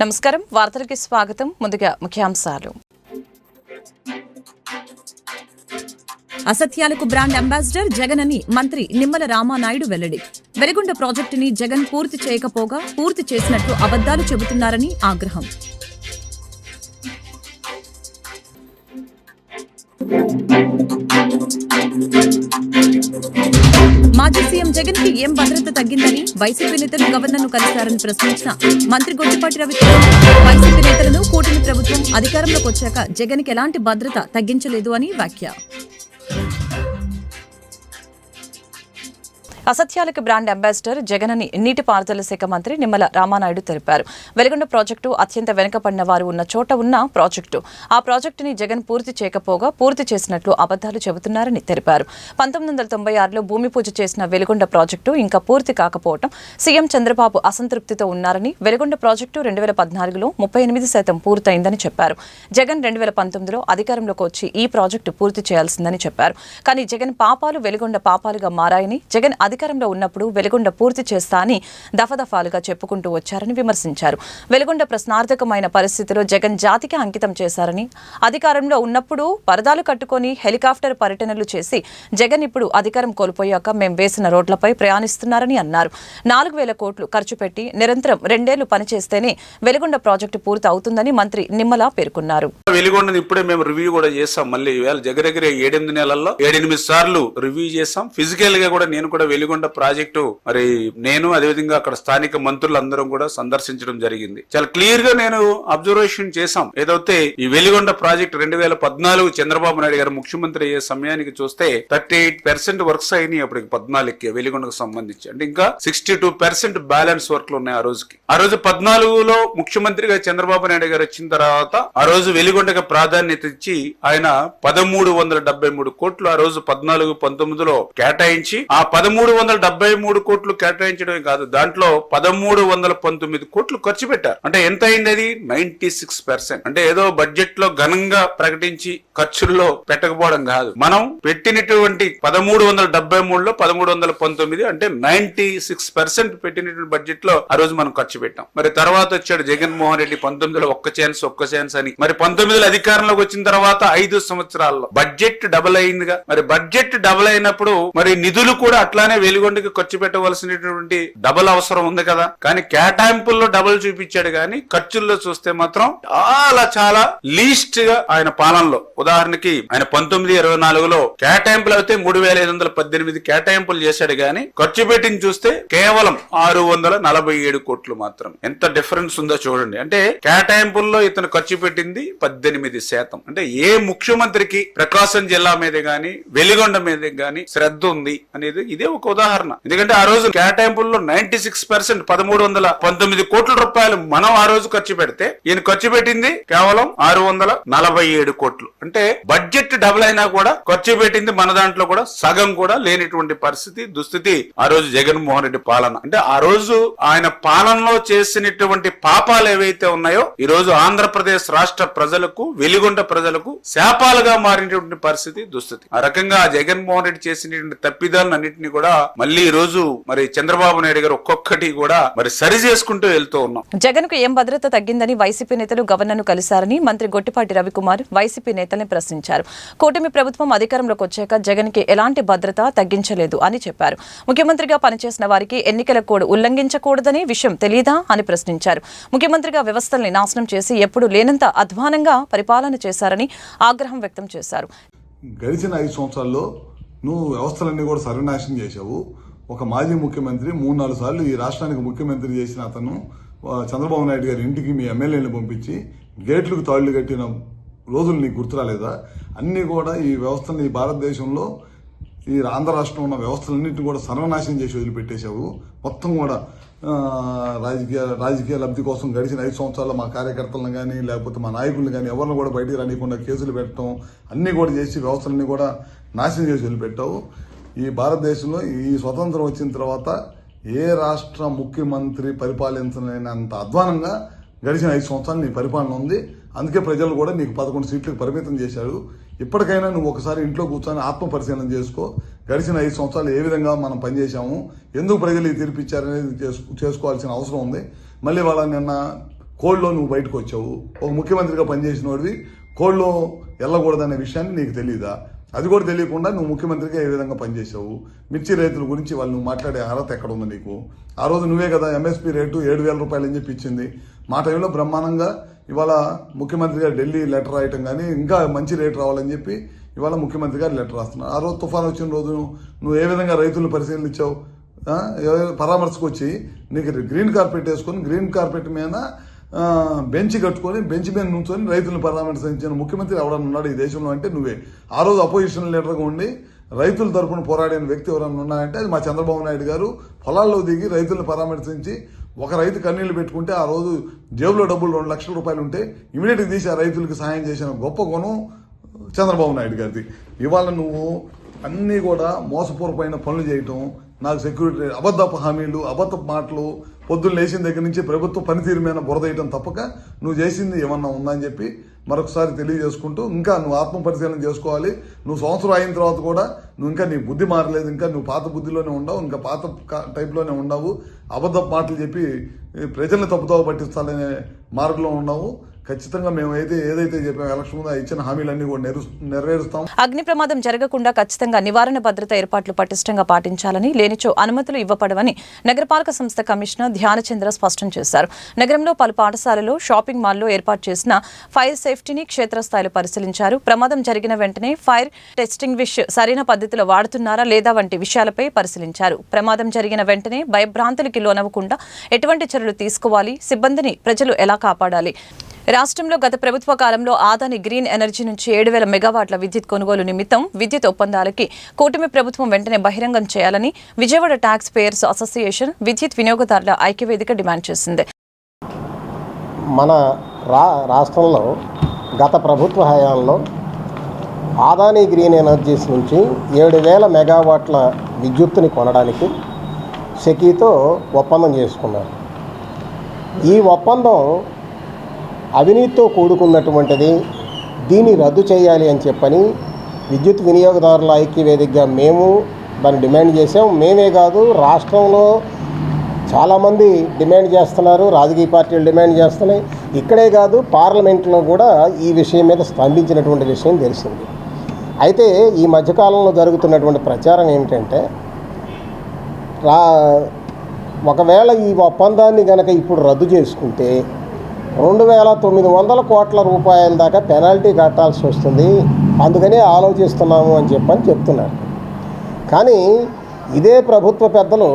నమస్కారం వార్తలకి స్వాగతం. ముందుగా ముఖ్యాంశాలు. అసత్యాలకు బ్రాండ్ అంబాసిడర్ జగన్ అని మంత్రి నిమ్మల రామానాయుడు వెల్లడి. వెలిగొండ ప్రాజెక్టుని జగన్ పూర్తి చేయకపోగా పూర్తి చేసినట్లు అబద్దాలు చెబుతున్నారని ఆగ్రహం. మాజీ సీఎం జగన్ కి ఏం భద్రత తగ్గిందని వైసీపీ నేతలు గవర్నర్ను కలిశారని ప్రశ్నించిన మంత్రి గొట్టిపాటి రవికుమార్, వైసీపీ నేతలను కూటమి ప్రభుత్వం అధికారంలోకి వచ్చాక జగన్ కి ఎలాంటి భద్రత తగ్గించలేదు అని వ్యాఖ్య. అసత్యాలకు బ్రాండ్ అంబాసిడర్ జగన్ అని నీటిపారుదల శాఖ మంత్రి నిమ్మల రామానాయుడు తెలిపారు. వెలిగొండ ప్రాజెక్టు అత్యంత వెనుకబడిన వారు ఉన్న చోట ఉన్న ప్రాజెక్టు. ఆ ప్రాజెక్టుని జగన్ పూర్తి చేయకపోగా పూర్తి చేసినట్లు అబద్దాలు చెబుతున్నారని తెలిపారు. 1996లో భూమి పూజ చేసిన వెలిగొండ ప్రాజెక్టు ఇంకా పూర్తి కాకపోవడం సీఎం చంద్రబాబు అసంతృప్తితో ఉన్నారని, వెలిగొండ ప్రాజెక్టు 2014లో 38% పూర్తయిందని చెప్పారు. జగన్ 2019లో అధికారంలోకి వచ్చి ఈ ప్రాజెక్టు పూర్తి చేయాల్సిందని చెప్పారు. కానీ జగన్ పాపాలు వెలిగొండ పాపాలుగా మారాయని, జగన్ అధికారంలో ఉన్నప్పుడు వెలిగొండ పూర్తి చేస్తా అని దఫదఫాలుగా చెప్పుకుంటూ వచ్చారని విమర్శించారు. వెలిగొండ ప్రశ్నార్థకమైన పరిస్థితిలో జగన్ జాతికి అంకితం చేశారని, అధికారంలో ఉన్నప్పుడు పరదాలు కట్టుకొని హెలికాప్టర్ పర్యటనలు చేసి జగన్ ఇప్పుడు అధికారం కోల్పోయాక మేం వేసిన రోడ్లపై ప్రయాణిస్తున్నారని అన్నారు. 4,000 కోట్లు ఖర్చు పెట్టి నిరంతరం 2 ఏళ్లు పనిచేస్తేనే వెలిగొండ ప్రాజెక్టు పూర్తి అవుతుందని మంత్రి నిమ్మల పేర్కొన్నారు. వెలిగొండని ఇప్పుడే మేము రివ్యూ కూడా చేసాం. మళ్ళీ దగ్గర 7-8 నెలల్లో 7-8 సార్లు రివ్యూ చేసాం. ఫిజికల్ గా కూడా నేను కూడా వెలిగొండ ప్రాజెక్టు మరి నేను అదేవిధంగా అక్కడ స్థానిక మంత్రులందరం కూడా సందర్శించడం జరిగింది. చాలా క్లియర్ గా నేను అబ్జర్వేషన్ చేశాం. ఏదైతే ఈ వెలిగొండ ప్రాజెక్టు 2014 చంద్రబాబు నాయుడు గారు ముఖ్యమంత్రి అయ్యే సమయానికి చూస్తే 38% వర్క్స్ అయినాయి. అప్పటికి 14కి వెలిగొండకు సంబంధించి, అంటే ఇంకా 62% బ్యాలెన్స్ వర్క్లు ఉన్నాయి. ఆ రోజు 14లో ముఖ్యమంత్రిగా చంద్రబాబు నాయుడు గారు వచ్చిన తర్వాత ఆ రోజు వెలిగొండకి ప్రాధాన్యత ఇచ్చి ఆయన 1373 కోట్లు ఆ రోజు 14-19లో కేటాయించి, ఆ 1373 కోట్లు కేటాయించడమే కాదు, దాంట్లో 1319 కోట్లు ఖర్చు పెట్టారు. అంటే ఎంత అయింది అది? 96%. అంటే ఏదో బడ్జెట్ లో ఘనంగా ప్రకటించి ఖర్చుల్లో పెట్టకపోవడం కాదు, మనం పెట్టినటువంటి 1373లో 1319 అంటే 96% పెట్టినటువంటి బడ్జెట్ లో ఆ రోజు మనం ఖర్చు పెట్టాం. మరి తర్వాత వచ్చాడు జగన్మోహన్ రెడ్డి 19లో ఒక్క ఛాన్స్ అని, మరి 19లో అధికారంలోకి వచ్చిన తర్వాత 5 సంవత్సరాల్లో బడ్జెట్ డబుల్ అయిందిగా. మరి బడ్జెట్ డబుల్ అయినప్పుడు మరి నిధులు కూడా అట్లానే వెలిగొండకి ఖర్చు పెట్టవలసినటువంటి డబుల్ అవసరం ఉంది కదా. కానీ కేటాయింపుల్లో డబుల్ చూపించాడు, కానీ ఖర్చుల్లో చూస్తే మాత్రం చాలా లీస్ట్ గా ఆయన పాలనలో. ఉదాహరణకి ఆయన 19-24లో కేటాయింపులు అయితే 3,518 కేటాయింపులు చేశాడు, కానీ ఖర్చు పెట్టింది చూస్తే కేవలం 647 కోట్లు మాత్రం. ఎంత డిఫరెన్స్ ఉందో చూడండి. అంటే కేటాయింపుల్లో ఇతను ఖర్చు పెట్టింది 18%. అంటే ఏ ముఖ్యమంత్రికి ప్రకాశం జిల్లా మీద గాని వెలిగొండ మీద గాని శ్రద్ధ ఉంది అనేది ఇదే ఒక ఉదాహరణ. ఎందుకంటే ఆ రోజు కేటాయింపుల్లో 96% 1319 కోట్ల రూపాయలు మనం ఆ రోజు ఖర్చు పెడితే ఈయన ఖర్చు పెట్టింది కేవలం 647 కోట్లు. అంటే బడ్జెట్ డబుల్ అయినా కూడా ఖర్చు పెట్టింది మన దాంట్లో కూడా సగం కూడా లేనిటువంటి పరిస్థితి, దుస్థితి ఆ రోజు జగన్మోహన్ రెడ్డి పాలన. అంటే ఆ రోజు ఆయన పాలనలో చేసినటువంటి పాపాలు ఏవైతే ఉన్నాయో ఈ రోజు ఆంధ్రప్రదేశ్ రాష్ట్ర ప్రజలకు, వెలిగొండ ప్రజలకు శాపాలుగా మారినటువంటి పరిస్థితి, దుస్థితి. ఆ రకంగా జగన్మోహన్ రెడ్డి చేసినటువంటి తప్పిదాలను అన్నింటినీ కూడా మళ్ళీ ఈ రోజు మరి చంద్రబాబు నాయుడు గారు ఒక్కొక్కటి కూడా మరి సరి చేసుకుంటూ వెళ్తూ ఉన్నాం. జగన్ కు ఏం భద్రత తగ్గిందని వైసీపీ నేతలు గవర్నర్ను కలిశారని మంత్రి గొట్టిపాటి రవికుమార్ వైసీపీ నేతల్ని ప్రశ్నించారు. కూటమి ప్రభుత్వం అధికారంలోకి వచ్చాక జగన్ కి ఎలాంటి భద్రత తగ్గించలేదు అని చెప్పారు. ముఖ్యమంత్రిగా పనిచేసిన వారికి ఎన్నికల కోడ్ ఉల్లంఘించకూడదని విషయం తెలియదా అని ప్రశ్నించారు. ముఖ్యమంత్రిగా వ్యవస్థల్ని నాశనం చేసి ఎప్పుడు లేనంత అధ్వానంగా పరిపాలన చేశారని ఆగ్రహం వ్యక్తం చేశారు. గడిచిన 5 సంవత్సరాల్లో నువ్వు వ్యవస్థలన్నీ కూడా సర్వనాశనం చేశావు. ఒక మాజీ ముఖ్యమంత్రి 3-4 సార్లు ఈ రాష్ట్రానికి ముఖ్యమంత్రి చేసిన అతను చంద్రబాబు నాయుడు గారి ఇంటికి మీ ఎమ్మెల్యేలను పంపించి గేట్లకు తాళ్లు కట్టిన రోజులు నీకు గుర్తురాలేదా? అన్నీ కూడా ఈ వ్యవస్థని, ఈ భారతదేశంలో ఈ ఆంధ్ర రాష్ట్రంలో ఉన్న వ్యవస్థలన్నింటినీ కూడా సర్వనాశనం చేసి వదిలిపెట్టేశావు. మొత్తం కూడా రాజకీయ లబ్ధి కోసం గడిచిన 5 సంవత్సరాల్లో మా కార్యకర్తలను కానీ లేకపోతే మా నాయకులను కానీ ఎవరిని కూడా బయటికి రానికుండా కేసులు పెట్టడం అన్నీ కూడా చేసి వ్యవస్థలన్నీ కూడా నాశనం చేసి వదిలిపెట్టావు. ఈ భారతదేశంలో ఈ స్వతంత్రం వచ్చిన తర్వాత ఏ రాష్ట్ర ముఖ్యమంత్రి పరిపాలించలేనంత అధ్వానంగా గడిచిన 5 సంవత్సరాలు నీ పరిపాలన ఉంది. అందుకే ప్రజలు కూడా నీకు 11 సీట్లకు పరిమితం చేశారు. ఇప్పటికైనా నువ్వు ఒకసారి ఇంట్లో కూర్చొని ఆత్మ పరిశీలన చేసుకో. గడిచిన 5 సంవత్సరాలు ఏ విధంగా మనం పనిచేశాము, ఎందుకు ప్రజలు తీర్పిచ్చారనేది చేసుకోవాల్సిన అవసరం ఉంది. మళ్ళీ వాళ్ళ నిన్న కోడ్లో నువ్వు బయటకు వచ్చావు. ఒక ముఖ్యమంత్రిగా పనిచేసిన వాడివి కోడ్లో వెళ్ళకూడదనే విషయాన్ని నీకు తెలియదా? అది కూడా తెలియకుండా నువ్వు ముఖ్యమంత్రిగా ఏ విధంగా పనిచేసావు? మిర్చి రైతుల గురించి వాళ్ళు నువ్వు మాట్లాడే అర్హత ఎక్కడ ఉంది నీకు? ఆ రోజు నువ్వే కదా ఎంఎస్పీ రేటు 7,000 రూపాయలు అని చెప్పి ఇచ్చింది. మా టైంలో బ్రహ్మాండంగా ఇవాళ ముఖ్యమంత్రిగా ఢిల్లీ లెటర్ రాయటం కానీ ఇంకా మంచి రేటు రావాలని చెప్పి ఇవాళ ముఖ్యమంత్రి గారు లెటర్ రాస్తున్నారు. ఆ రోజు తుఫాన్ వచ్చిన రోజు నువ్వు ఏ విధంగా రైతులను పరిశీలించావు? పరామర్శకు వచ్చి నీకు గ్రీన్ కార్పెట్ వేసుకొని గ్రీన్ కార్పెట్ మీద బెంచ్ కట్టుకొని బెంచ్ మీద నుంచొని రైతులను పరామర్శించిన ముఖ్యమంత్రి ఎవడన్నా ఉన్నాడు ఈ దేశంలో అంటే నువ్వే. ఆ రోజు అపోజిషన్ లీడర్గా ఉండి రైతుల తరఫున పోరాడిన వ్యక్తి ఎవరన్నా ఉన్నాయంటే అది మా చంద్రబాబు నాయుడు గారు. పొలాల్లో దిగి రైతులను పరామర్శించి ఒక రైతు కన్నీళ్లు పెట్టుకుంటే ఆ రోజు జేబులో డబ్బులు 2 లక్షల రూపాయలు ఉంటే ఇమీడియట్గా తీసి ఆ రైతులకు సహాయం చేసిన గొప్ప గుణం చంద్రబాబు నాయుడు గారిది. ఇవాళ నువ్వు అన్నీ కూడా మోసపూర్వమైన పనులు చేయటం, నాకు సెక్యూరిటీ అబద్ధపు హామీలు, అబద్ధపు మాటలు, పొద్దున్న లేచిన దగ్గర నుంచి ప్రభుత్వ పనితీరు మీద బురదేయటం తప్పక నువ్వు చేసింది ఏమన్నా ఉందని చెప్పి మరొకసారి తెలియజేసుకుంటూ ఇంకా నువ్వు ఆత్మపరిశీలన చేసుకోవాలి. నువ్వు సంవత్సరం అయిన తర్వాత కూడా నువ్వు ఇంకా నీ బుద్ధి మారలేదు, ఇంకా నువ్వు పాత బుద్ధిలోనే ఉండవు, ఇంకా పాత టైప్లోనే ఉండవు, అబద్ధపు మాటలు చెప్పి ప్రజల్ని తప్పుదోవ పట్టించాలనే మార్గంలో ఉన్నావు. ఖచ్చితంగా మేము ఏదైతే చెప్పాము ఎలక్షన్ ముందు ఇచ్చిన హామీలన్నీ కూడా నెరవేరుస్తాం. అగ్ని ప్రమాదం జరగకుండా ఖచ్చితంగా నివారణ భద్రత ఏర్పాట్లు పటిష్టంగా పాటించాలని, లేనిచో అనుమతులు ఇవ్వబడవని నగరపాలక సంస్థ కమిషనర్ ధ్యానచంద్ర స్పష్టం చేశారు. నగరంలో పలు పాఠశాలలు, షాపింగ్ మాల్లో ఏర్పాటు చేసిన ఫైర్ సేఫ్టీని క్షేత్రస్థాయిలో పరిశీలించారు. ప్రమాదం జరిగిన వెంటనే ఫైర్ ఎక్స్టింగ్విష్ సరైన పద్ధతిలో వాడుతున్నారా లేదా వంటి విషయాలపై పరిశీలించారు. ప్రమాదం జరిగిన వెంటనే భయభ్రాంతులకి లోనవ్వకుండా ఎటువంటి చర్యలు తీసుకోవాలి, సిబ్బందిని ప్రజలు ఎలా కాపాడాలి. రాష్ట్రంలో గత ప్రభుత్వ కాలంలో ఆదాని గ్రీన్ ఎనర్జీ నుంచి 7,000 మెగావాట్ల విద్యుత్ కొనుగోలు నిమిత్తం విద్యుత్ ఒప్పందాలకి కూటమి ప్రభుత్వం వెంటనే బహిరంగం చేయాలని విజయవాడ ట్యాక్స్ పేయర్స్ అసోసియేషన్ విద్యుత్ వినియోగదారుల ఐక్యవేదిక డిమాండ్ చేసింది. మన రాష్ట్రంలో గత ప్రభుత్వ హయాంలో ఆదాని గ్రీన్ ఎనర్జీస్ నుంచి 7,000 మెగావాట్ల విద్యుత్తుని కొనడానికి సెకీతో ఒప్పందం చేసుకున్నారు. ఈ ఒప్పందం అవినీతితో కూడుకున్నటువంటిది, దీన్ని రద్దు చేయాలి అని చెప్పని విద్యుత్ వినియోగదారుల ఐక్యవేదికగా మేము దాన్ని డిమాండ్ చేసాం. మేమే కాదు, రాష్ట్రంలో చాలామంది డిమాండ్ చేస్తున్నారు, రాజకీయ పార్టీలు డిమాండ్ చేస్తున్నాయి. ఇక్కడే కాదు, పార్లమెంట్లో కూడా ఈ విషయం మీద స్పందించినటువంటి విషయం తెలిసింది. అయితే ఈ మధ్యకాలంలో జరుగుతున్నటువంటి ప్రచారం ఏమిటంటే ఒకవేళ ఈ ఒప్పందాన్ని కనుక ఇప్పుడు రద్దు చేసుకుంటే 2,900 కోట్ల రూపాయల దాకా పెనాల్టీ కట్టాల్సి వస్తుంది, అందుకనే ఆలోచిస్తున్నాము అని చెప్తున్నారు. కానీ ఇదే ప్రభుత్వ పెద్దలు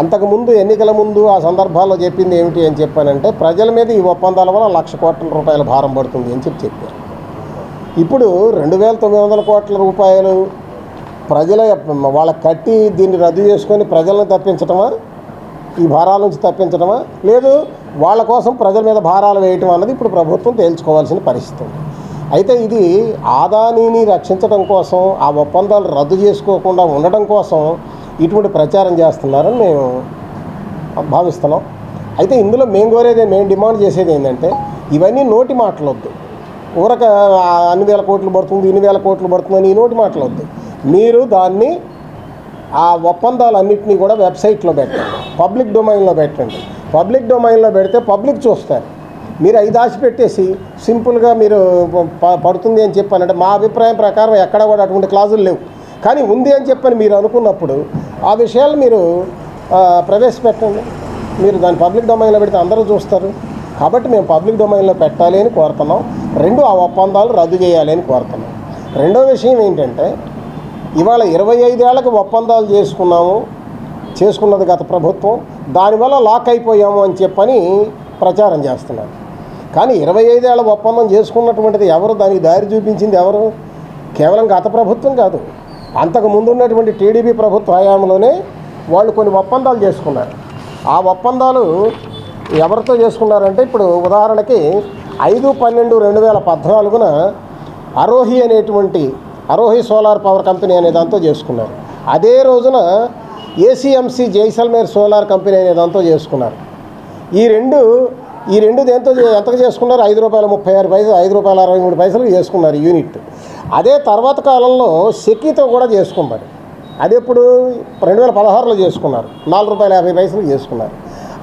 అంతకుముందు ఎన్నికల ముందు ఆ సందర్భాల్లో చెప్పింది ఏమిటి అని చెప్పానంటే ప్రజల మీద ఈ ఒప్పందాల వల్ల 1,00,000 కోట్ల రూపాయల భారం పడుతుంది అని చెప్పారు. ఇప్పుడు 2,900 కోట్ల రూపాయలు ప్రజల వాళ్ళకి కట్టి దీన్ని రద్దు చేసుకొని ప్రజలను తప్పించటమా, ఈ భారాల నుంచి తప్పించడమా, లేదు వాళ్ళ కోసం ప్రజల మీద భారాలు వేయటం అన్నది ఇప్పుడు ప్రభుత్వం తేల్చుకోవాల్సిన పరిస్థితి ఉంది. అయితే ఇది ఆదానీని రక్షించడం కోసం, ఆ ఒప్పందాలు రద్దు చేసుకోకుండా ఉండడం కోసం ఇటువంటి ప్రచారం చేస్తున్నారని మేము భావిస్తున్నాం. అయితే ఇందులో మేము డిమాండ్ చేసేది ఏంటంటే ఇవన్నీ నోటి మాటలొద్దు. ఊరక అన్ని వేల కోట్లు పడుతుంది, ఇన్ని వేల కోట్లు పడుతుందని ఈ నోటి మాటలొద్దు. మీరు దాన్ని ఆ ఒప్పందాలన్నింటినీ కూడా వెబ్సైట్లో పెట్టండి, పబ్లిక్ డొమైన్లో పెట్టండి. పబ్లిక్ డొమైన్లో పెడితే పబ్లిక్ చూస్తారు. మీరు అవి దాచిపెట్టేసి సింపుల్గా మీరు పడుతుంది అని చెప్పానంటే మా అభిప్రాయం ప్రకారం ఎక్కడ కూడా అటువంటి క్లాజులు లేవు. కానీ ఉంది అని చెప్పని మీరు అనుకున్నప్పుడు ఆ విషయాలు మీరు ప్రవేశపెట్టండి. మీరు దాన్ని పబ్లిక్ డొమైన్లో పెడితే అందరూ చూస్తారు. కాబట్టి మేము పబ్లిక్ డొమైన్లో పెట్టాలి అని కోరుతున్నాం. ఆ ఒప్పందాలు రద్దు చేయాలి అని కోరుతున్నాం. రెండో విషయం ఏంటంటే ఇవాళ 25 ఏళ్ళకి ఒప్పందాలు చేసుకున్నది గత ప్రభుత్వం, దానివల్ల లాక్ అయిపోయాము అని చెప్పని ప్రచారం చేస్తున్నారు. కానీ 25 ఏళ్ళ ఒప్పందం చేసుకున్నటువంటిది ఎవరు, దానికి దారి చూపించింది ఎవరు? కేవలం గత ప్రభుత్వం కాదు, అంతకు ముందు ఉన్నటువంటి టీడీపీ ప్రభుత్వ హయాంలోనే వాళ్ళు కొన్ని ఒప్పందాలు చేసుకున్నారు. ఆ ఒప్పందాలు ఎవరితో చేసుకున్నారంటే ఇప్పుడు ఉదాహరణకి 5/12/2014 అరోహి సోలార్ పవర్ కంపెనీ అనే దాంతో చేసుకున్నారు. అదే రోజున ఏసీఎంసీ జైసల్మేర్ సోలార్ కంపెనీ అనే దాంతో చేసుకున్నారు. ఈ రెండు దేంతో ఎంతకు చేసుకున్నారు? ₹5.36, ₹5.63 చేసుకున్నారు యూనిట్. అదే తర్వాత కాలంలో సెకీతో కూడా చేసుకున్నారు. అది ఎప్పుడు 2016లో చేసుకున్నారు, ₹4.50 చేసుకున్నారు.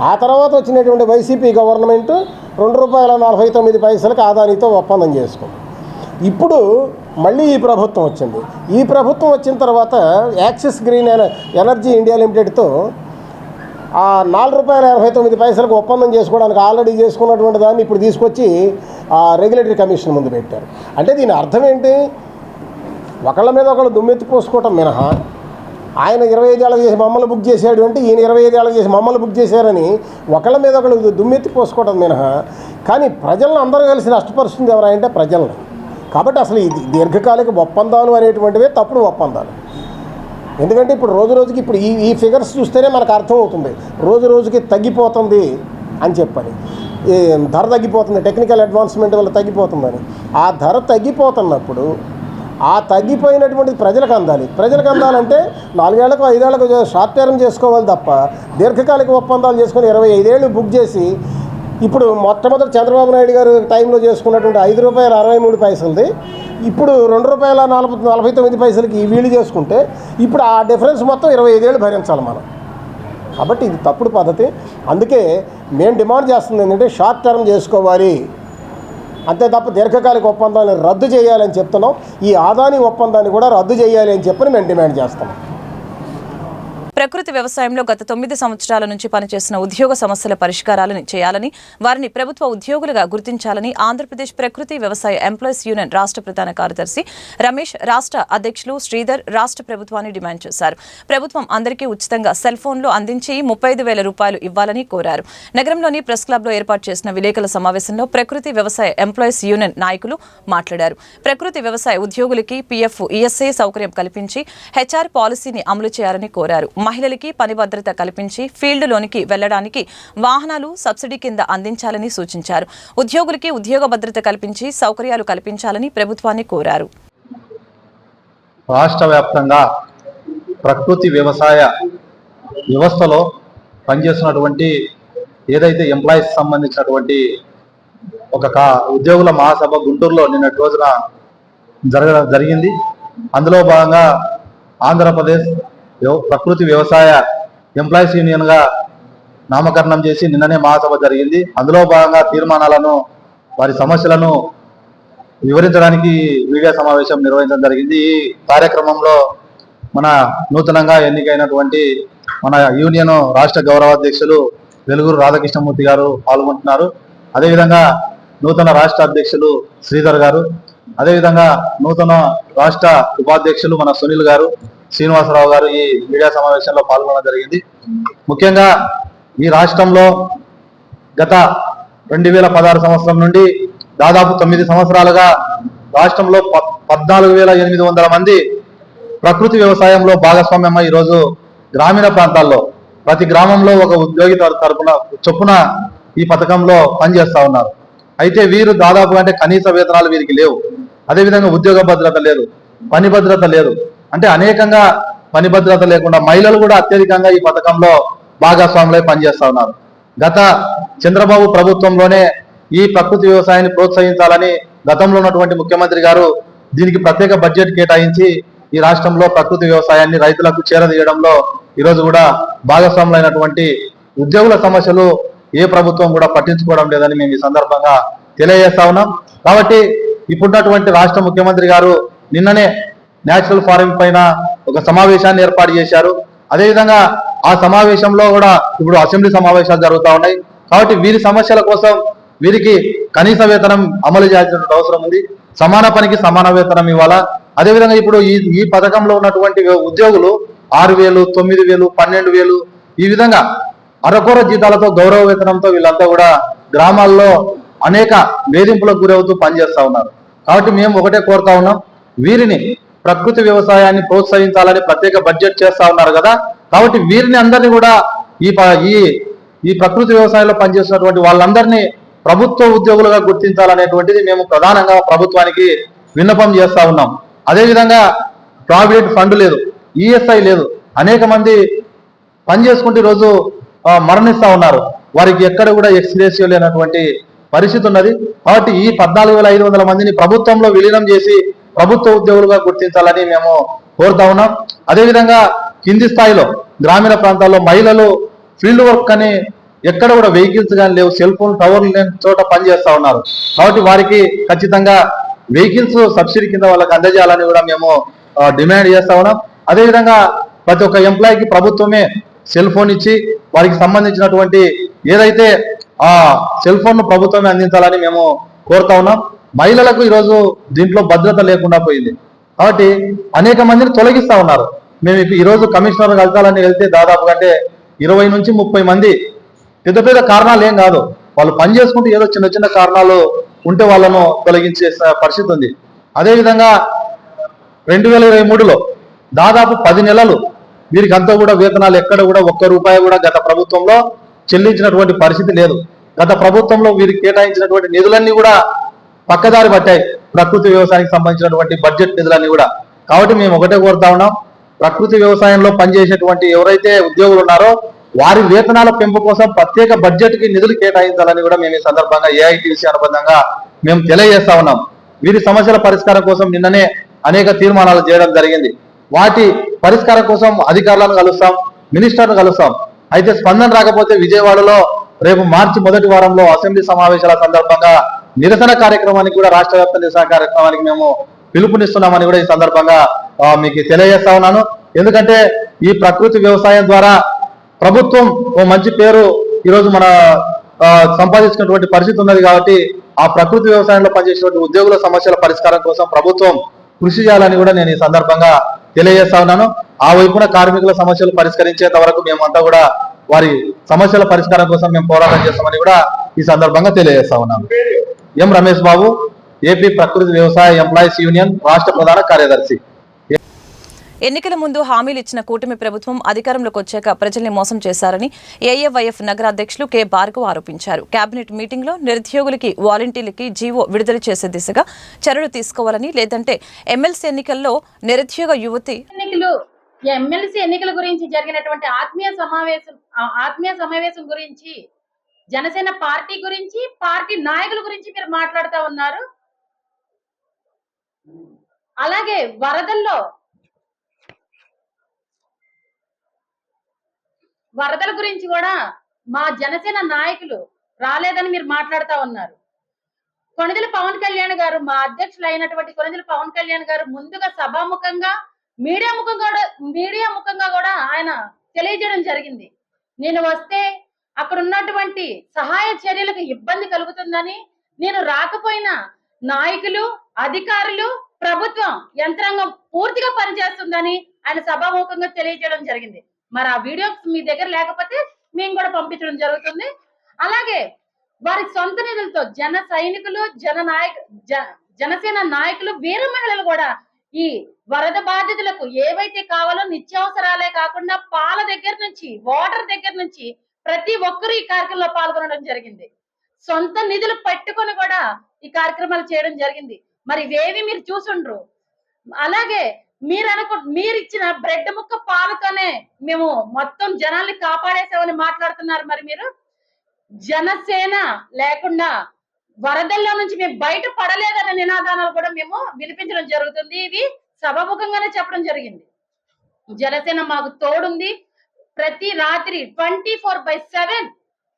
ఆ తర్వాత వచ్చినటువంటి వైసీపీ గవర్నమెంట్ ₹2.49 ఆదానితో ఒప్పందం చేసుకుంది. ఇప్పుడు మళ్ళీ ఈ ప్రభుత్వం వచ్చింది. ఈ ప్రభుత్వం వచ్చిన తర్వాత యాక్సిస్ గ్రీన్ ఎనర్జీ ఇండియా లిమిటెడ్తో ఆ ₹4.89 ఒప్పందం చేసుకోవడానికి ఆల్రెడీ చేసుకున్నటువంటి దాన్ని ఇప్పుడు తీసుకొచ్చి రెగ్యులేటరీ కమిషన్ ముందు పెట్టారు. అంటే దీని అర్థం ఏంటి? ఒకళ్ళ మీద ఒకళ్ళు దుమ్మెత్తి పోసుకోవటం మినహా ఆయన 25 ఏళ్ళకి చేసి మమ్మల్ని బుక్ చేశాడు అంటే ఈయన 25 ఏళ్ళకి చేసి మమ్మల్ని బుక్ చేశారని ఒకళ్ళ మీద ఒకళ్ళు దుమ్మెత్తి పోసుకోవడం మినహా కానీ ప్రజలను అందరూ కలిసి నష్టపరుస్తుంది ఎవరంటే ప్రజలను. కాబట్టి అసలు ఈ దీర్ఘకాలిక ఒప్పందాలు అనేటువంటివే తప్పుడు ఒప్పందాలు. ఎందుకంటే ఇప్పుడు రోజు రోజుకి ఇప్పుడు ఈ ఫిగర్స్ చూస్తేనే మనకు అర్థమవుతుంది రోజు రోజుకి తగ్గిపోతుంది అని చెప్పని, ఈ ధర తగ్గిపోతుంది, టెక్నికల్ అడ్వాన్స్మెంట్ వల్ల తగ్గిపోతుందని. ఆ ధర తగ్గిపోతున్నప్పుడు ఆ తగ్గిపోయినటువంటిది ప్రజలకు అందాలి. ప్రజలకు అందాలంటే 4 ఏళ్లకు 5 ఏళ్లకు షార్ట్ టర్మ్ చేసుకోవాలి తప్ప దీర్ఘకాలిక ఒప్పందాలు చేసుకొని 25 ఏళ్ళు బుక్ చేసి ఇప్పుడు మొట్టమొదటి చంద్రబాబు నాయుడు గారు టైంలో చేసుకున్నటువంటి ₹5.63 ఇప్పుడు ₹2.49 వీళ్ళు చేసుకుంటే ఇప్పుడు ఆ డిఫరెన్స్ మొత్తం 25 ఏళ్ళు భరించాలి మనం. కాబట్టి ఇది తప్పుడు పద్ధతి. అందుకే మేము డిమాండ్ చేస్తుంది ఏంటంటే షార్ట్ టర్మ్ చేసుకోవాలి అంతే తప్ప దీర్ఘకాలిక ఒప్పందాన్ని రద్దు చేయాలని చెప్తున్నాం. ఈ ఆదాని ఒప్పందాన్ని కూడా రద్దు చేయాలి అని చెప్పని మేము డిమాండ్ చేస్తున్నాం. ప్రకృతి వ్యవసాయంలో గత 9 సంవత్సరాల నుంచి పనిచేసిన ఉద్యోగ సమస్యల పరిష్కారాలను చేయాలని, వారిని ప్రభుత్వ ఉద్యోగులుగా గుర్తించాలని ఆంధ్రప్రదేశ్ ప్రకృతి వ్యవసాయ ఎంప్లాయీస్ యూనియన్ రాష్ట్ర ప్రధాన కార్యదర్శి రమేష్, రాష్ట్ర అధ్యక్షులు శ్రీధర్ రాష్ట్ర ప్రభుత్వాన్ని డిమాండ్ చేశారు. ప్రభుత్వం అందరికీ ఉచితంగా సెల్ ఫోన్లు అందించి ₹35,000 ఇవ్వాలని కోరారు. నగరంలోని ప్రెస్ క్లబ్లో ఏర్పాటు చేసిన విలేకరుల సమావేశంలో ప్రకృతి వ్యవసాయ ఎంప్లాయీస్ యూనియన్ నాయకులు మాట్లాడారు. ప్రకృతి వ్యవసాయ ఉద్యోగులకి PF, ESA సౌకర్యం కల్పించి HR పాలసీని అమలు చేయాలని కోరారు. మహిళలకి పని భద్రత కల్పించి ఫీల్డ్లోనికి వెళ్లడానికి వాహనాలు సబ్సిడీ కింద అందించాలని సూచించారు. ఉద్యోగులకి ఉద్యోగ భద్రత కల్పించి సౌకర్యాలు కల్పించాలని ప్రభుత్వాన్ని కోరారు. రాష్ట్ర వ్యాప్తంగా ప్రకృతి వ్యవసాయ వ్యవస్థలో పనిచేస్తున్నటువంటి ఏదైతే ఎంప్లాయీస్ సంబంధించినటువంటి ఒక ఉద్యోగుల మహాసభ గుంటూరులో నిన్నటి రోజున జరిగింది. అందులో భాగంగా ఆంధ్రప్రదేశ్ ప్రకృతి వ్యవసాయ ఎంప్లాయీస్ యూనియన్గా నామకరణం చేసి నిన్ననే మహాసభ జరిగింది. అందులో భాగంగా తీర్మానాలను, వారి సమస్యలను వివరించడానికి మీడియా సమావేశం నిర్వహించడం జరిగింది. ఈ కార్యక్రమంలో మన నూతనంగా ఎన్నికైనటువంటి మన యూనియన్ రాష్ట్ర గౌరవాధ్యక్షులు వెలుగురు రాధాకృష్ణమూర్తి గారు పాల్గొంటున్నారు. అదేవిధంగా నూతన రాష్ట్ర అధ్యక్షులు శ్రీధర్ గారు, అదేవిధంగా నూతన రాష్ట్ర ఉపాధ్యక్షులు మన సునీల్ గారు, శ్రీనివాసరావు గారు ఈ మీడియా సమావేశంలో పాల్గొనడం జరిగింది. ముఖ్యంగా ఈ రాష్ట్రంలో గత 2016 సంవత్సరం నుండి దాదాపు 9 సంవత్సరాలుగా రాష్ట్రంలో 14,800 మంది ప్రకృతి వ్యవసాయంలో భాగస్వామ్యమై ఈరోజు గ్రామీణ ప్రాంతాల్లో ప్రతి గ్రామంలో ఒక ఉద్యోగి తరపున చొప్పున ఈ పథకంలో పనిచేస్తా ఉన్నారు. అయితే వీరు దాదాపు అంటే కనీస వేతనాలు వీరికి లేవు. అదేవిధంగా ఉద్యోగ భద్రత లేదు, పని భద్రత లేదు. అంటే అనేకంగా పని భద్రత లేకుండా మహిళలు కూడా అత్యధికంగా ఈ పథకంలో భాగస్వాములై పనిచేస్తా ఉన్నారు. గత చంద్రబాబు ప్రభుత్వంలోనే ఈ ప్రకృతి వ్యవసాయాన్ని ప్రోత్సహించాలని గతంలో ఉన్నటువంటి ముఖ్యమంత్రి గారు దీనికి ప్రత్యేక బడ్జెట్ కేటాయించి ఈ రాష్ట్రంలో ప్రకృతి వ్యవసాయాన్ని రైతులకు చేరదీయడంలో ఈరోజు కూడా భాగస్వాములైనటువంటి ఉద్యోగుల సమస్యలు ఏ ప్రభుత్వం కూడా పట్టించుకోవడం లేదని మేము ఈ సందర్భంగా తెలియజేస్తా ఉన్నాం. కాబట్టి ఇప్పుడున్నటువంటి రాష్ట్ర ముఖ్యమంత్రి గారు నిన్ననే నేచురల్ ఫార్మింగ్ పైన ఒక సమావేశాన్ని ఏర్పాటు చేశారు. అదేవిధంగా ఆ సమావేశంలో కూడా ఇప్పుడు అసెంబ్లీ సమావేశాలు జరుగుతూ ఉన్నాయి. కాబట్టి వీరి సమస్యల కోసం వీరికి కనీస వేతనం అమలు చేయాల్సిన అవసరం ఉంది. సమాన పనికి సమాన వేతనం ఇవ్వాలా. అదేవిధంగా ఇప్పుడు ఈ పథకంలో ఉన్నటువంటి ఉద్యోగులు 6,000, 9,000, 12,000 ఈ విధంగా అరకొర జీతాలతో గౌరవ వేతనంతో వీళ్ళంతా కూడా గ్రామాల్లో అనేక వేధింపులకు గురవుతూ పనిచేస్తా ఉన్నారు. కాబట్టి మేము ఒకటే కోరుతా ఉన్నాం, వీరిని ప్రకృతి వ్యవసాయాన్ని ప్రోత్సహించాలని ప్రత్యేక బడ్జెట్ చేస్తా ఉన్నారు కదా. కాబట్టి వీరిని అందరినీ కూడా ఈ ప్రకృతి వ్యవసాయంలో పనిచేస్తున్నటువంటి వాళ్ళందరినీ ప్రభుత్వ ఉద్యోగులుగా గుర్తించాలనేటువంటిది మేము ప్రధానంగా ప్రభుత్వానికి విన్నపం చేస్తా ఉన్నాం. అదేవిధంగా ప్రావిడెంట్ ఫండ్ లేదు, ESI లేదు. అనేక మంది పనిచేసుకుంటే ఈరోజు మరణిస్తా ఉన్నారు. వారికి ఎక్కడ కూడా ఎక్స్గ్రేషియో లేనటువంటి పరిస్థితి ఉన్నది. కాబట్టి ఈ 14,500 మందిని ప్రభుత్వంలో విలీనం చేసి ప్రభుత్వ ఉద్యోగులుగా గుర్తించాలని మేము కోరుతా ఉన్నాం. అదేవిధంగా కింది స్థాయిలో గ్రామీణ ప్రాంతాల్లో మహిళలు ఫీల్డ్ వర్క్ అని ఎక్కడ కూడా వెహికల్స్ కానీ లేవు, సెల్ ఫోన్ టవర్లు లేని చోట పనిచేస్తా ఉన్నారు. కాబట్టి వారికి ఖచ్చితంగా వెహికల్స్ సబ్సిడీ కింద వాళ్ళకి అందజేయాలని కూడా మేము డిమాండ్ చేస్తా ఉన్నాం. అదేవిధంగా ప్రతి ఒక్క ఎంప్లాయీకి ప్రభుత్వమే సెల్ ఫోన్ ఇచ్చి వారికి సంబంధించినటువంటి ఏదైతే ఆ సెల్ ఫోన్ ను ప్రభుత్వమే అందించాలని మేము కోరుతా ఉన్నాం. మహిళలకు ఈరోజు దీంట్లో భద్రత లేకుండా పోయింది కాబట్టి అనేక మందిని తొలగిస్తా ఉన్నారు. మేము ఈరోజు కమిషనర్ కలసాలని వెళ్తే దాదాపు అంటే 20 నుంచి 30 మంది పెద్ద పెద్ద కారణాలు ఏం కాదు, వాళ్ళు పని చేసుకుంటూ ఏదో చిన్న చిన్న కారణాలు ఉంటే వాళ్ళను తొలగించే పరిస్థితి ఉంది. అదేవిధంగా 2023లో దాదాపు 10 నెలలు వీరికి అంతా కూడా వేతనాలు ఎక్కడ కూడా ₹1 కూడా గత ప్రభుత్వంలో చెల్లించినటువంటి పరిస్థితి లేదు. గత ప్రభుత్వంలో వీరికి కేటాయించినటువంటి నిధులన్నీ కూడా పక్కదారి పట్టాయి, ప్రకృతి వ్యవసాయానికి సంబంధించినటువంటి బడ్జెట్ నిధులన్నీ కూడా. కాబట్టి మేము ఒకటే కోరుతా ఉన్నాం, ప్రకృతి వ్యవసాయంలో పనిచేసేటువంటి ఎవరైతే ఉద్యోగులు ఉన్నారో వారి వేతనాల పెంపు కోసం ప్రత్యేక బడ్జెట్ కి నిధులు కేటాయించాలని కూడా మేము ఈ సందర్భంగా ఏఐటీసీ అనుబంధంగా మేము తెలియజేస్తా ఉన్నాం. వీరి సమస్యల పరిష్కారం కోసం నిన్ననే అనేక తీర్మానాలు చేయడం జరిగింది. వాటి పరిష్కారం కోసం అధికారులను కలుస్తాం, మినిస్టర్ను కలుస్తాం. అయితే స్పందన రాకపోతే విజయవాడలో రేపు మార్చి మొదటి వారంలో అసెంబ్లీ సమావేశాల సందర్భంగా నిరసన కార్యక్రమానికి కూడా రాష్ట్ర వ్యాప్త నిరసన కార్యక్రమానికి మేము పిలుపునిస్తున్నామని కూడా ఈ సందర్భంగా మీకు తెలియజేస్తా ఉన్నాను. ఎందుకంటే ఈ ప్రకృతి వ్యవసాయం ద్వారా ప్రభుత్వం ఓ మంచి పేరు ఈరోజు మన సంపాదించుకున్నటువంటి పరిస్థితి ఉన్నది. కాబట్టి ఆ ప్రకృతి వ్యవసాయంలో పనిచేసేటువంటి ఉద్యోగుల సమస్యల పరిష్కారం కోసం ప్రభుత్వం కృషి చేయాలని కూడా నేను ఈ సందర్భంగా తెలియజేస్తా ఉన్నాను. ఆ వైపున కార్మికుల సమస్యలు పరిష్కరించేంత వరకు మేమంతా కూడా వారి సమస్యల పరిష్కారం కోసం మేము పోరాటం చేస్తామని కూడా ఈ సందర్భంగా తెలియజేస్తా ఉన్నాను. ఎం రమేష్ బాబు, ఏపీ ప్రకృతి వ్యవసాయ ఎంప్లాయీస్ యూనియన్ రాష్ట్ర ప్రధాన కార్యదర్శి. ఎన్నికల ముందు హామీలు ఇచ్చిన కూటమి ప్రభుత్వం అధికారంలోకి వచ్చాక ప్రజల్ని మోసం చేశారని ఏఐవైఎఫ్ నగర అధ్యక్షులు కె భార్గవ్ ఆరోపించారు. కేబినెట్ మీటింగ్లో నిరుద్యోగులకి వాలంటీర్లకి జీవో విడుదల చేసే దిశగా చర్యలు తీసుకోవాలని, లేదంటే ఎమ్మెల్సీ ఎన్నికల్లో నిరుద్యోగ యువతి ఎమ్మెల్సీ ఎన్నికల గురించి జరిగినటువంటి ఆత్మీయ సమావేశం గురించి, జనసేన పార్టీ గురించి, పార్టీ నాయకుల గురించి మీరు మాట్లాడుతూ ఉన్నారు. అలాగే వరదల గురించి కూడా మా జనసేన నాయకులు రాలేదని మీరు మాట్లాడుతూ ఉన్నారు. కొణిదెల పవన్ కళ్యాణ్ గారు, మా అధ్యక్షులు అయినటువంటి కొణిదెల పవన్ కళ్యాణ్ గారు ముందుగా సభాముఖంగా మీడియా ముఖంగా కూడా ఆయన తెలియజేయడం జరిగింది. నేను వస్తే అక్కడ ఉన్నటువంటి సహాయ చర్యలకు ఇబ్బంది కలుగుతుందని, నేను రాకపోయినా నాయకులు, అధికారులు, ప్రభుత్వం యంత్రాంగం పూర్తిగా పనిచేస్తుందని ఆయన సభాముఖంగా తెలియజేయడం జరిగింది. మరి ఆ వీడియో మీ దగ్గర లేకపోతే మేము కూడా పంపించడం జరుగుతుంది. అలాగే వారి సొంత నిధులతో జన సైనికులు, జనసేన నాయకులు, వీర మహిళలు కూడా ఈ వరద బాధితులకు ఏవైతే కావాలో నిత్యావసరాలే కాకుండా పాల దగ్గర నుంచి, వాటర్ దగ్గర నుంచి ప్రతి ఒక్కరు ఈ కార్యక్రమంలో పాల్గొనడం జరిగింది. సొంత నిధులు పెట్టుకొని కూడా ఈ కార్యక్రమాలు చేయడం జరిగింది. మరి ఇవేవి మీరు చూసుండ్రు. అలాగే మీరు ఇచ్చిన బ్రెడ్ ముక్క పాలతోనే మేము మొత్తం జనాల్ని కాపాడేసామని మాట్లాడుతున్నారు. మరి మీరు జనసేన లేకుండా వరదల్లో నుంచి మేము బయట పడలేదన్న నినాదాలు కూడా మేము వినిపించడం జరుగుతుంది. ఇవి సభాముఖంగానే చెప్పడం జరిగింది. జనసేన మాకు తోడుంది. ప్రతి రాత్రి 24/7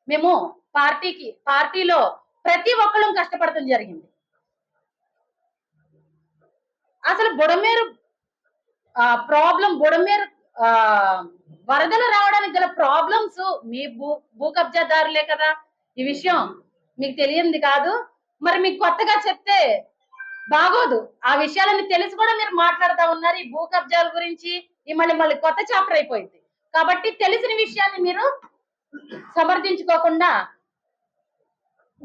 మేము పార్టీలో ప్రతి ఒక్కళ్ళం కష్టపడటం జరిగింది. అసలు బుడమేరు వరదలు రావడానికి గల ప్రాబ్లమ్స్ మీ భూ కబ్జాదారులే కదా. ఈ విషయం మీకు తెలియంది కాదు. మరి మీకు కొత్తగా చెప్తే బాగోదు. ఆ విషయాలన్నీ తెలిసి కూడా మీరు మాట్లాడుతూ ఉన్నారు. ఈ భూ కబ్జాల గురించి ఈ మళ్ళీ కొత్త చాప్టర్ అయిపోయింది. కాబట్టి తెలిసిన విషయాన్ని మీరు సమర్థించుకోకుండా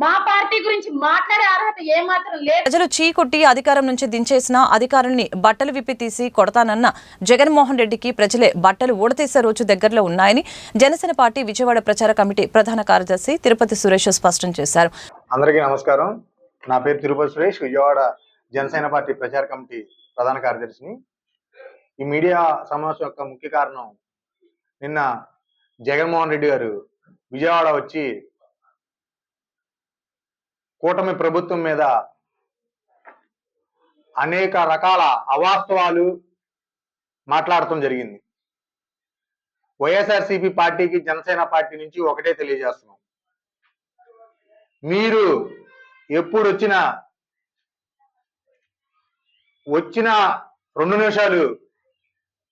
మా పార్టీ గురించి మాట్లాడే అర్హత ఏమాత్రం లేదు. ప్రజలు చీకొట్టి అధికారం నుంచి దించేసిన అధికారుల్ని బట్టలు విప్పి తీసి కొడతానన్న జగన్మోహన్ రెడ్డికి ప్రజలే బట్టలు ఊడతీసే రోజు దగ్గరలో ఉన్నాయని జనసేన పార్టీ విజయవాడ ప్రచార కమిటీ ప్రధాన కార్యదర్శి తిరుపతి సురేష్ స్పష్టం చేశారు. అందరికీ నమస్కారం. నా పేరు తిరుపతి సురేష్, విజయవాడ జనసేన పార్టీ ప్రచార కమిటీ ప్రధాన కార్యదర్శిని. ఈ మీడియా సమావేశం యొక్క ముఖ్య కారణం, నిన్న జగన్మోహన్ రెడ్డి గారు విజయవాడ వచ్చి కూటమి ప్రభుత్వం మీద అనేక రకాల అవాస్తవాలు మాట్లాడటం జరిగింది. వైఎస్ఆర్సీపీ పార్టీకి జనసేన పార్టీ నుంచి ఒకటే తెలియజేస్తున్నాం. మీరు ఎప్పుడు వచ్చిన 2 నిమిషాలు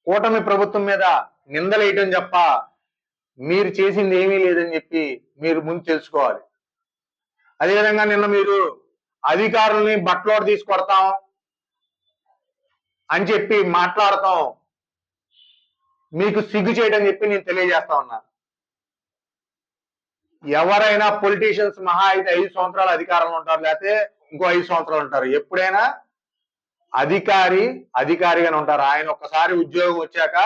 కూటమి ప్రభుత్వం మీద నిందలేయటం తప్ప మీరు చేసింది ఏమీ లేదని చెప్పి మీరు ముందు తెలుసుకోవాలి. అదేవిధంగా నిన్న మీరు అధికారుల్ని బట్టలోడు తీసి కొడతాం అని చెప్పి మాట్లాడతాం మీకు సిగ్గు చేయడం చెప్పి నేను తెలియజేస్తా ఉన్నా. ఎవరైనా పొలిటీషియన్స్ మహా అయితే 5 సంవత్సరాలు అధికారంలో ఉంటారు, లేకపోతే ఇంకో 5 సంవత్సరాలు ఉంటారు. ఎప్పుడైనా అధికారిగానే ఉంటారు. ఆయన ఒక్కసారి ఉద్యోగం వచ్చాక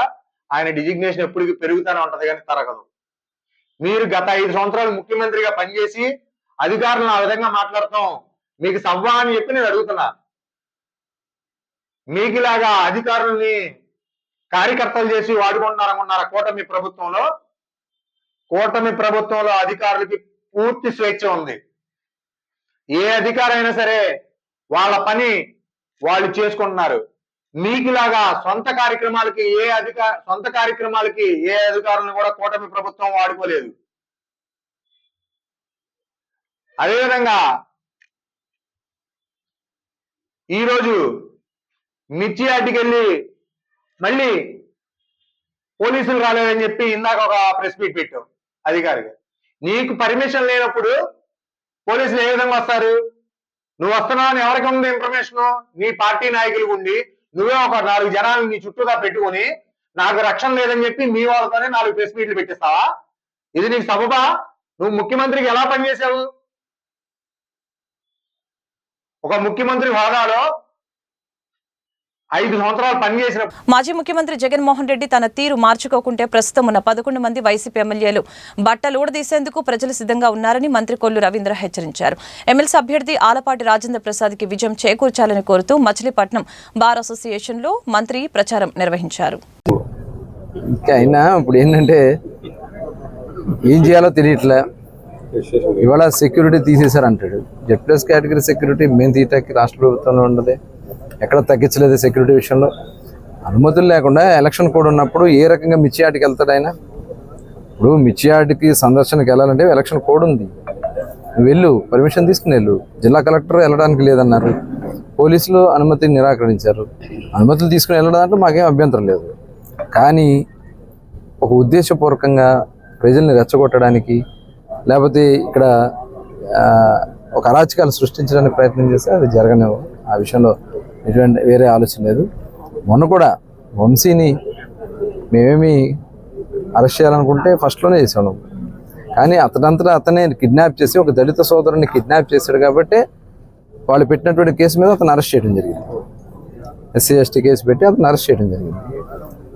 ఆయన డిజిగ్నేషన్ ఎప్పటికీ పెరుగుతూనే ఉంటది కానీ తరగదు. మీరు గత 5 సంవత్సరాలు ముఖ్యమంత్రిగా పనిచేసి అధికారులను ఆ విధంగా మాట్లాడతాం మీకు సవ్వా అని చెప్పి నేను అడుగుతున్నా. మీకులాగా అధికారుల్ని కార్యకర్తలు చేసి వాడుకుంటున్నారనుకున్నారా? కూటమి ప్రభుత్వంలో అధికారులకి పూర్తి స్వేచ్ఛ ఉంది. ఏ అధికారైనా సరే వాళ్ళ పని వాళ్ళు చేసుకుంటున్నారు. మీకులాగా సొంత కార్యక్రమాలకి ఏ అధికారులను కూడా కూటమి ప్రభుత్వం వాడుకోలేదు. అదేవిధంగా ఈరోజు మిర్చి యార్డుకి వెళ్ళి మళ్ళీ పోలీసులు రాలేదని చెప్పి ఇందాక ఒక ప్రెస్ మీట్ పెట్టావు అధికారిగా. నీకు పర్మిషన్ లేనప్పుడు పోలీసులు ఏ విధంగా వస్తారు? నువ్వు వస్తున్నావు అని ఎవరికి ఉంది ఇన్ఫర్మేషన్? నీ పార్టీ నాయకులు ఉండి నువ్వే ఒక 4 జనాలను నీ చుట్టూగా పెట్టుకుని నాకు రక్షణ లేదని చెప్పి మీ వాళ్ళతోనే 4 ప్రెస్ మీట్లు పెట్టిస్తావా? ఇది నీకు సబబా? నువ్వు ముఖ్యమంత్రికి ఎలా పనిచేసావు? ఒక ముఖ్యమంత్రి హోదాలో 5 సంవత్సరాలు పనిచేసిన మాజీ ముఖ్యమంత్రి జగన్మోహన్ రెడ్డి తన తీరు మార్చుకోకుంటే ప్రస్తుతం ఉన్న 11 మంది వైసీపీ ఎమ్మెల్యేలు బట్టలు ఊడదీసేందుకు ప్రజలు సిద్ధంగా ఉన్నారని మంత్రి కొల్లు రవీంద్ర హెచ్చరించారు. ఎమ్మెల్సీ అభ్యర్థి ఆలపాటి రాజేంద్ర ప్రసాద్కి విజయం చేకూర్చాలని కోరుతూ మచిలీపట్నం బార్ అసోసియేషన్లో మంత్రి ప్రచారం నిర్వహించారు. అయినా ఇప్పుడు ఏంటంటే ఏం చేయాలో తెలియట్లే. ఇవాళ సెక్యూరిటీ తీసేశారంటాడు. జెడ్+ కేటగిరీ సెక్యూరిటీ మేము తీయటానికి రాష్ట్ర ప్రభుత్వంలో ఉండదు, ఎక్కడ తగ్గించలేదు సెక్యూరిటీ విషయంలో. అనుమతులు లేకుండా ఎలక్షన్ కోడ్ ఉన్నప్పుడు ఏ రకంగా మిర్చి యార్డుకి వెళ్తాడు ఆయన? ఇప్పుడు మిర్చి యార్డుకి సందర్శనకి వెళ్ళాలంటే ఎలక్షన్ కోడ్ ఉంది, నువ్వు వెళ్ళు, పర్మిషన్ తీసుకుని వెళ్ళు. జిల్లా కలెక్టర్ వెళ్ళడానికి లేదన్నారు, పోలీసులు అనుమతిని నిరాకరించారు. అనుమతులు తీసుకుని వెళ్ళడం అంటే మాకేం అభ్యంతరం లేదు. కానీ ఒక ఉద్దేశపూర్వకంగా ప్రజల్ని రెచ్చగొట్టడానికి లేకపోతే ఇక్కడ ఒక అరాచకాలు సృష్టించడానికి ప్రయత్నం చేస్తే అది జరగనివ్వు. ఆ విషయంలో ఎటువంటి వేరే ఆలోచన లేదు. మొన్న కూడా వంశీని మేమేమి అరెస్ట్ చేయాలనుకుంటే ఫస్ట్లోనే చేసాను, కానీ అతనంతటా అతనే కిడ్నాప్ చేసి ఒక దళిత సోదరుని కిడ్నాప్ చేశాడు కాబట్టి వాళ్ళు పెట్టినటువంటి కేసు మీద అతను అరెస్ట్ చేయడం జరిగింది. SC/ST కేసు పెట్టి అతను అరెస్ట్ చేయడం జరిగింది.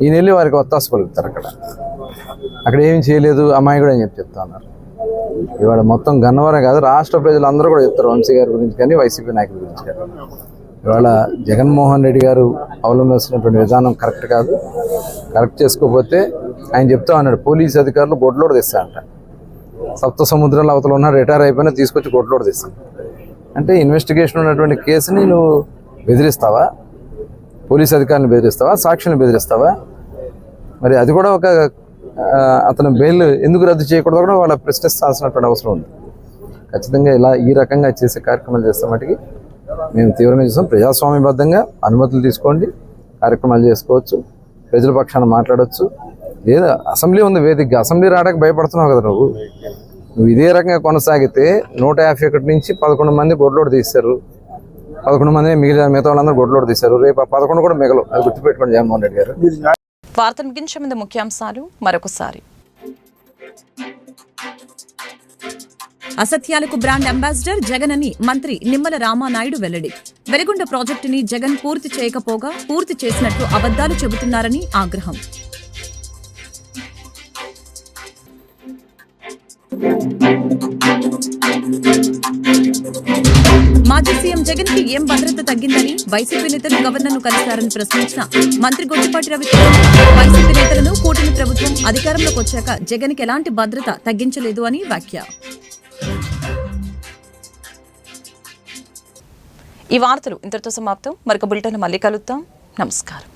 ఈయన వెళ్ళి వారికి ఒత్తాస పలుకుతారు. అక్కడ ఏమి చేయలేదు అమ్మాయి అని చెప్తా ఉన్నారు. ఇవాళ మొత్తం గన్నవరం కాదు, రాష్ట్ర ప్రజలందరూ కూడా చెప్తారు వంశీ గారి గురించి కానీ వైసీపీ నాయకుల గురించి కానీ. ఇవాళ జగన్మోహన్ రెడ్డి గారు అవలంబిస్తున్నటువంటి విధానం కరెక్ట్ కాదు. కరెక్ట్ చేసుకోకపోతే ఆయన చెప్తా ఉన్నాడు పోలీసు అధికారులు గొడ్లోడు తెస్తారంట. సప్త సముద్రాల అవతల ఉన్న రిటైర్ అయిపోయినా తీసుకొచ్చి గొడ్లోడు తెస్తాను అంటే ఇన్వెస్టిగేషన్ ఉన్నటువంటి కేసుని నువ్వు బెదిరిస్తావా? పోలీసు అధికారులను బెదిరిస్తావా? సాక్షులను బెదిరిస్తావా? మరి అది కూడా ఒక అతను బెయిల్ ఎందుకు రద్దు చేయకూడదు కూడా వాళ్ళ ప్రశ్నిస్తాల్సినటువంటి అవసరం ఉంది. ఖచ్చితంగా ఈ రకంగా చేసే కార్యక్రమాలు చేస్తే మటుకి మేము తీవ్రంగా చూస్తాం. ప్రజాస్వామ్యబద్ధంగా అనుమతులు తీసుకోండి, కార్యక్రమాలు చేసుకోవచ్చు, ప్రజల పక్షాన మాట్లాడవచ్చు. లేదా అసెంబ్లీ ఉంది వేదికగా, అసెంబ్లీ రావడానికి భయపడుతున్నావు కదా నువ్వు ఇదే రకంగా కొనసాగితే 151 నుంచి 11 మంది గొడ్లోడు తీశారు. 11 మంది మిగతా వాళ్ళందరూ గొడ్లోడు తీశారు. రేపు 11 కూడా మిగలవు. అది గుర్తుపెట్టుకోండి జగన్మోహన్ రెడ్డి గారు. వార్తలు ముగించే ముందు ముఖ్యాంశాలు మరొకసారి. అసత్యాలకు బ్రాండ్ అంబాసిడర్ జగన్ అని మంత్రి నిమ్మల రామానాయుడు వెల్లడి. వెలిగొండ ప్రాజెక్టుని జగన్ పూర్తి చేయకపోగా పూర్తి చేసినట్లు అబద్దాలు చెబుతున్నారని ఆగ్రహం. మాజీ సీఎం జగన్ కి ఏం భద్రత తగ్గిందని వైసీపీ నేతలు గవర్నర్ను కలిశారని ప్రశ్నించిన మంత్రి గొట్టిపాటి రవికిరణ్ వైసీపీ నేతలను కూటమి ప్రభుత్వం అధికారంలోకి వచ్చాక జగన్ కి ఎలాంటి భద్రత తగ్గించలేదు అని వ్యాఖ్య. ఈ వార్తలు ఇంతటితో సమాప్తం. మరొక బులెటిన్ మళ్ళీ కలుద్దాం. నమస్కారం.